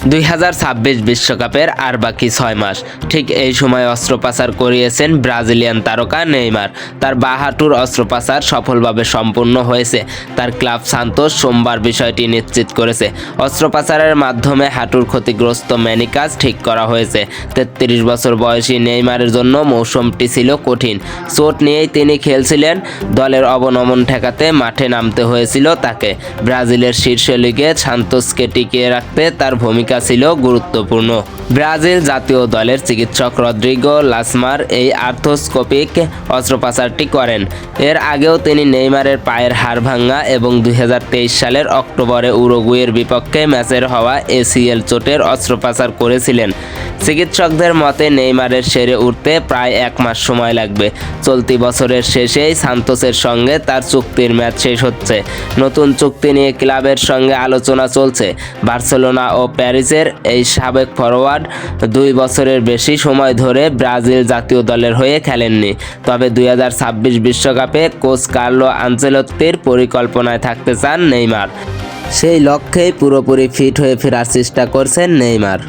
2026 বিশ্বকাপের আর বাকি 6 মাস। ঠিক এই সময় অস্ত্রোপচার করিয়েছেন ব্রাজিলিয়ান তারকা নেইমার। তার বাঁ হাঁটুর অস্ত্রোপচার সফলভাবে সম্পূর্ণ হয়েছে। তার ক্লাব সান্তোস সোমবার বিষয়টি নিশ্চিত করেছে। অস্ত্রোপচারের মাধ্যমে হাঁটুর ক্ষতিগ্রস্ত মেনিকাস ঠিক করা হয়েছে। 33 বছর বয়সী নেইমারের জন্য মৌসুমটি ছিল কঠিন। চোট নিয়েই তিনি খেলছিলেন। দলের অবনমন ঠেকাতে মাঠে নামতে হয়েছিল তাকে। ব্রাজিলের শীর্ষ লিগে সান্তোসকে টিকিয়ে রাখতে তার ভূমিকা ছিল গুরুত্বপূর্ণ। ব্রাজিল জাতীয় দলের চিকিৎসক রদ্রিগো লাসমার এই আর্থ্রোস্কোপিক অস্ত্রোপচারটি করেন। এর আগেও তিনি নেইমারের পায়ের হাড় ভাঙা এবং 2023 সালের অক্টোবরে উরুগুয়ের বিপক্ষে ম্যাচের হওয়া ACL চোটের অস্ত্রোপচার করেছিলেন। চিকিৎসকদের মতে নেইমারের সেরে উঠতে প্রায় 1 মাস সময় লাগবে। চলতি বছরের শেষেই সান্তোসের সঙ্গে তার চুক্তির ম্যাচ শেষ হচ্ছে। নতুন চুক্তি নিয়ে ক্লাবের সঙ্গে আলোচনা চলছে। বার্সেলোনা ও প্যারিসের এই সাবেক ফরোয়ার্ড 2 বছরের বেশি সময় ধরে ব্রাজিল জাতীয় দলের হয়ে খেলেননি। তবে 2026 বিশ্বকাপে কোচ কার্লো আনচেলত্তির পরিকল্পনায় থাকতে চান নেইমার। সেই লক্ষ্যেই পুরোপুরি ফিট হয়ে ফেরার চেষ্টা করছেন নেইমার।